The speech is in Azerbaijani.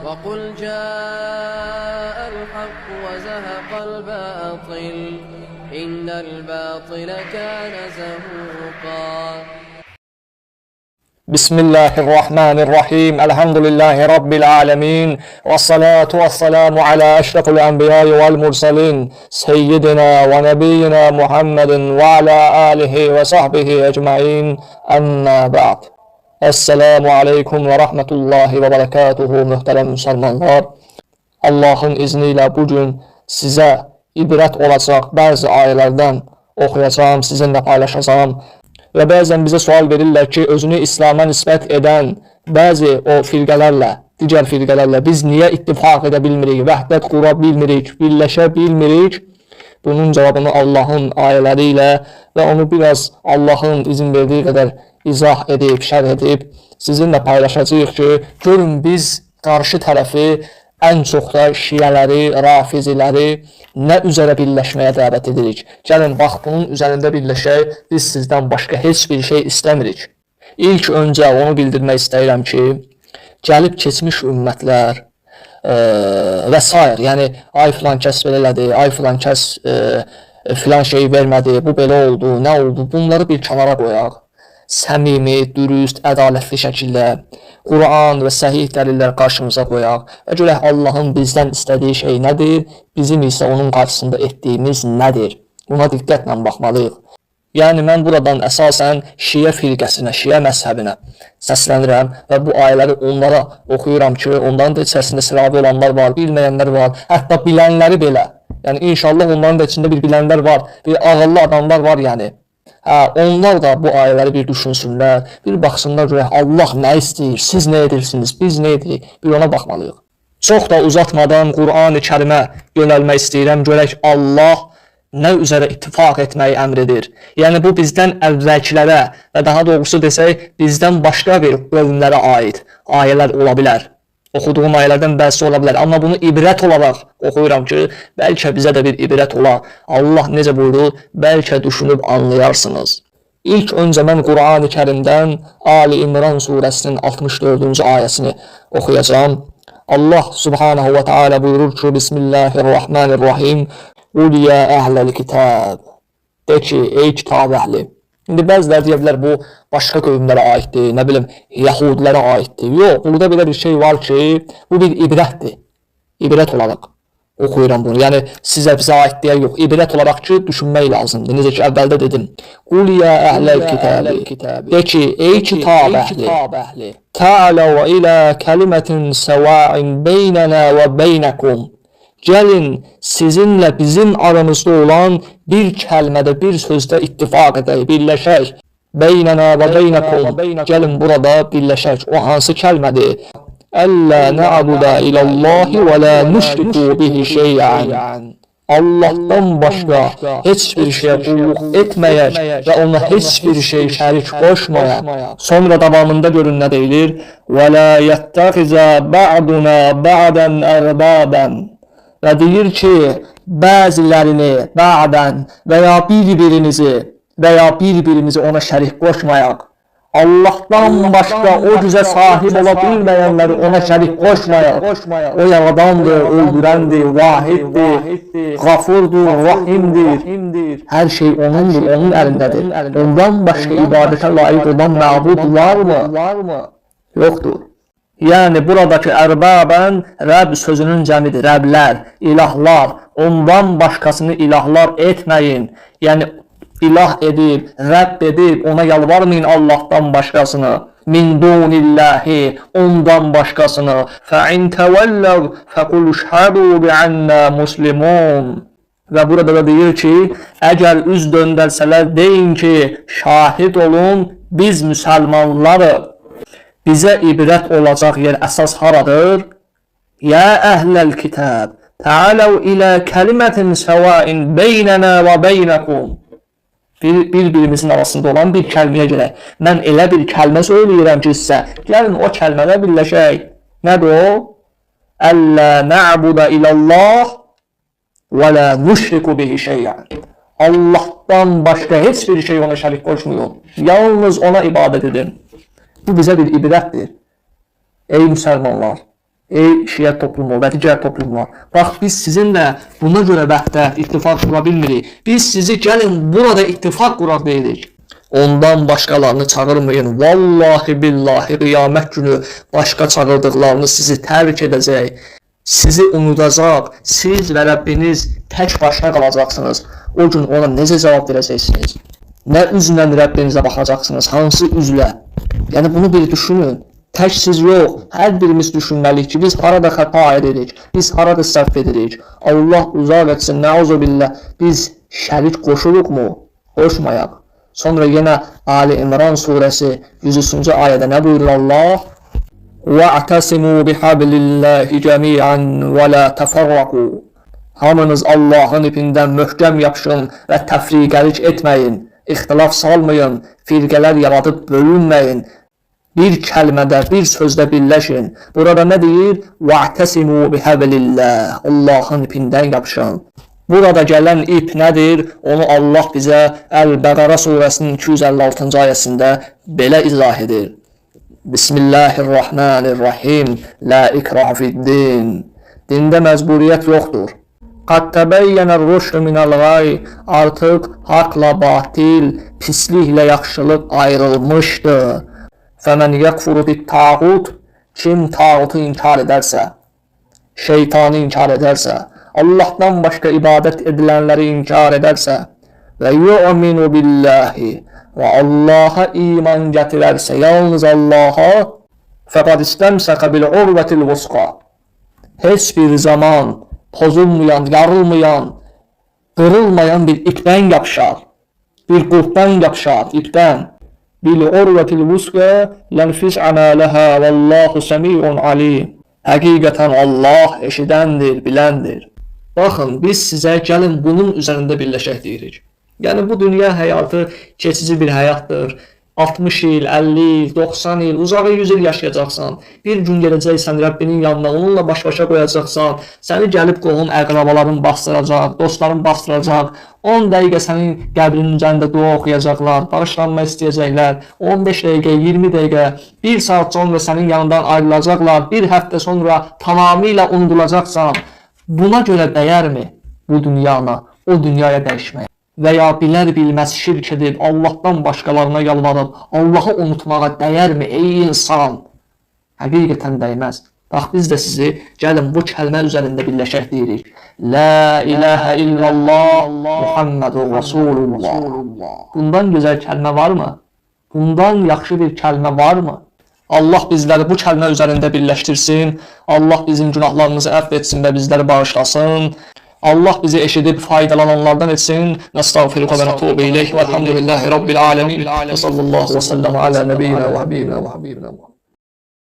وقل جاء الحق وزهق الباطل إن الباطل كان زهوقا. بسم الله الرحمن الرحيم. الحمد لله رب العالمين والصلاة والسلام على أشرف الأنبياء والمرسلين سيدنا ونبينا محمد وعلى آله وصحبه أجمعين. أما بعد. Esselamu Aleyküm ve Rahmetullahi ve Berekatuhu muhterem Müslümanlar. Allah'ın izniyle bugün size ibret olacak bazı ayələrdən oxuyacağım, sizinle paylaşacağım. Ve bazen bize sual verirler ki, özünü İslam'a nispət edən bazı o firqələrlə, digər firqələrlə biz niye ittifak edə bilmirik, vəhdət qura bilmirik, birləşə bilmirik? Bunun cevabını Allah'ın ayələri ve onu biraz Allah'ın izin verdiği kadar izah edib, şərh edib sizinlə paylaşacağıq ki, görün biz qarşı tərəfi ən çox da şiyələri, rafiziləri nə üzərə birləşməyə dəvət edirik. Gəlin, bax, bunun üzərində birləşək, biz sizdən başqa heç bir şey istəmirik. İlk öncə onu bildirmək istəyirəm ki, gəlib keçmiş ümmətlər və s. Yəni, ay filan kəs belə elədi, ay filan kəs filan şeyi vermədi, bu belə oldu, nə oldu, bunları bir kənara qoyaq. Səmimi, dürüst, ədalətli şəkildə Quran və səhih dəlillər qarşımıza qoyaq və görək Allahın bizdən istədiyi şey nədir, bizim isə onun qarşısında etdiyimiz nədir? Buna diqqətlə baxmalıyıq. Yəni, mən buradan əsasən Şiə firqəsinə, Şiə məzhəbinə səslənirəm və bu ayələri onlara oxuyuram ki, onların da içərisində sıravi olanlar var, bilməyənlər var, hətta bilənləri belə. Yəni, inşallah onların da içində bir bilənlər var, bir ağıllı adamlar var, yəni. Onlar da bu ayələri bir düşünsünlər, bir baxsınlar görək Allah nə istəyir, siz nə edirsiniz, biz nə edirik, bir ona baxmalıyıq. Çox da uzatmadan Qur'an-ı Kərimə yönəlmək istəyirəm, görək Allah nə üzərə ittifaq etməyi əmr edir. Yəni bu bizdən əvvəlkilərə və daha doğrusu desək, bizdən başqa bir qövmlərə aid ayələr ola bilər. Oxuduğum ayələrdən bəzi ola bilər, amma bunu ibrət olaraq oxuyuram ki, bəlkə bizə də bir ibrət olar. Allah necə buyurur, bəlkə düşünüb anlayarsınız. İlk öncə mən Qur'an-ı Kərimdən Ali İmran surəsinin 64-cü ayəsini oxuyacağım. Allah subhanahu ve taala buyurur ki, Bismillahirrahmanirrahim. Qul ya əhləl kitab. De ki, ey kitab əhli. İndi bəzilər deyə bilər, bu başqa qövmlərə aiddir, nə bilim, Yahudilərə aiddir. Yox, burada belə bir şey var ki, bu bir ibrətdir. İbrət olaraq oxuyuram bunu. Yəni, sizə bizə aid deyə yox, ibrət olaraq ki, düşünmək lazımdır. Necə ki, əvvəldə dedim. Qul ya əhləl kitabi. De ki, ey kitab əhli. Ta'aləv ilə kəlimətin səva'in beynənə və beynəkum. Gəlin, sizinlə bizim aramızda olan bir kəlmədə, bir sözdə ittifaq edək, birləşək. Beynənə və beynəkum. Gəlin, burada birləşək. O hansı kəlmədir? Əllə nə'budə iləllahi və lə nüşriku bihi şeyən. Allahdan başqa heç bir şeyə qulluq etməyək və ona heç bir şey şərik qoşmayaq. Sonra davamında görün nə deyilir? Və lə yəttəxizə ba'duna ba'dən ərbəbən. Və deyir ki, bəzilərini bə'dən və ya bir-birimizi ona şərik qoşmayaq. Allahdan başqa o güzə sahib ola bilməyənləri ona şərik qoşmayaq. O yaradandır, öldürəndir, vahiddir, qafurdur, rahimdir. Hər şey onundur, onun əlindədir. Ondan başqa ibadətə layiq olan məbud varmı? Yoxdur. Yəni, buradakı ərbabən Rəbb sözünün cəmidir, Rəblər, ilahlar, ondan başqasını ilahlar etməyin. Yəni, ilah edib, Rəbb edib, ona yalvarmayın Allahdan başqasını. Min dunillahi, ondan başqasını. Fə'in təvəlləv, fəqul şəhədu bi'ənnə muslimun. Və burada da deyir ki, əgər üz döndərsələr, deyin ki, şahid olun, biz müsəlmanlarıq. Bizə ibrət olacaq yer əsas haradır? Ya əhləl kitab, ta'aləv ilə kəlimətin səvain beynənə və beynəkum. Bir-birimizin arasında olan bir kəlməyə gələk. Mən elə bir kəlmə söyləyirəm ki, sizə, gəlin o kəlmədə birləşək. Nədir o? Əllə nə'budə iləllah və lə nüşriku bihi şeyən. Allahdan başqa heç bir şey ona şərik qoşmayın. Yalnız ona ibadət edin. Bu bizə bir ibrətdir. Ey müsəlmanlar, Ey Şiə toplumu və digər toplumlar, bax biz sizinlə buna görə vəhdət, ittifaq qura bilmirik. Biz sizi gəlin burada ittifaq quraq deyirik. Ondan başqalarını çağırmayın. Vallahi billahi qiyamət günü başqa çağırdıqlarını sizi tərk edəcək. Sizi unudacaq. Siz və Rəbbiniz tək başına qalacaqsınız. O gün ona necə cavab verəcəksiniz? Nə üzlə Rəbbinizə baxacaqsınız? Hansı üzlə? Yəni bunu bir düşünün. Tək siz yox, hər birimiz düşünməliyik ki, biz harada xəta edirik, biz harada səhv edirik. Allah uzaq etsin, nəuzubillah, biz şərik qoşuluqmu? Qoşmayaq. Sonra yenə Ali İmran surəsi 103-cü ayədə nə buyurur Allah? وَاعْتَصِمُوا بِحَبْلِ اللَّهِ جَمِيعًا وَلَا تَفَرَّقُوا Hamınız Allahın ipindən möhkəm yapışın və təfriqəlik etməyin, ixtilaf salmayın, firqələr yaradıb bölünməyin. Bir kəlmədə, bir sözdə birləşin. Burada nə deyir? وَاعْتَصِمُوا بِحَبْلِ اللَّهِ Allahın ipindən yapışın. Burada gələn ip nədir? Onu Allah bizə Əl-Bəqərə surəsinin 256-cı ayəsində belə izah edir. Bismillahirrahmanirrahim. La ikraha fid-din. Dində məcburiyyət yoxdur. Qad təbəyyənər rüşd minəl-ğay. Artıq haqla batil, pisliklə yaxşılıq ayrılmışdır. Fəmən yəkfuru bit-tağut. Kim tağutu inkar edərsə, şeytanı inkar edərsə, Allahdan başqa ibadət edilənləri inkar edərsə və yu'minu billahi və Allaha iman gətirərsə, yalnız Allaha fəqad istəmsəqə bil-urvətil vusqa. Heç bir zaman pozulmayan, yarılmayan, qırılmayan bir ipdən yapışar, bir qurtdan yapışar, ipdən. Bil-urvətil vusqa lənfis'ana ləhə vəllahu səmi'un alim. Həqiqətən Allah eşidəndir, biləndir. Baxın, biz sizə gəlin bunun üzərində birləşək deyirik. Yəni bu dünya həyatı keçici bir həyatdır. 60 il, 50 il, 90 il, uzağı 100 il yaşayacaqsan. Bir gün gələcəksən Rəbbinin yanına, onunla baş-başa qoyacaqsan. Səni gəlib qohum əqrabaların bastıracaq, dostların bastıracaq. 10 dəqiqə sənin qəbrinin üzərində dua oxuyacaqlar, bağışlanma istəyəcəklər. 15 dəqiqə, 20 dəqiqə, 1 saat sonra sənin yanından ayrılacaqlar. Bir həftə sonra tamamilə unudulacaqsan. Buna görə dəyərmi bu dünyana, o dünyaya dəyişməyə? Və ya bilər-bilməz şirk edib, Allahdan başqalarına yalvarıb, Allahı unutmağa dəyərmi ey insan? Həqiqətən dəyməz. Bax, biz də sizi gəlin bu kəlmə üzərində birləşək deyirik. La ilahə illallah Muhammedur Rasulullah. Bundan gözəl kəlmə varmı? Bundan yaxşı bir kəlmə varmı? Allah bizləri bu kəlmə üzərində birləşdirsin. Allah bizim günahlarımızı əfv etsin və bizləri bağışlasın. Allah bizi eşidib faydalananlardan etsin. Nəstəğfiruka və nətubu ileyh. Velhamdülillahi Rabbil alemin. Və sallallahu və səlləm alə nəbiyyina və habibina.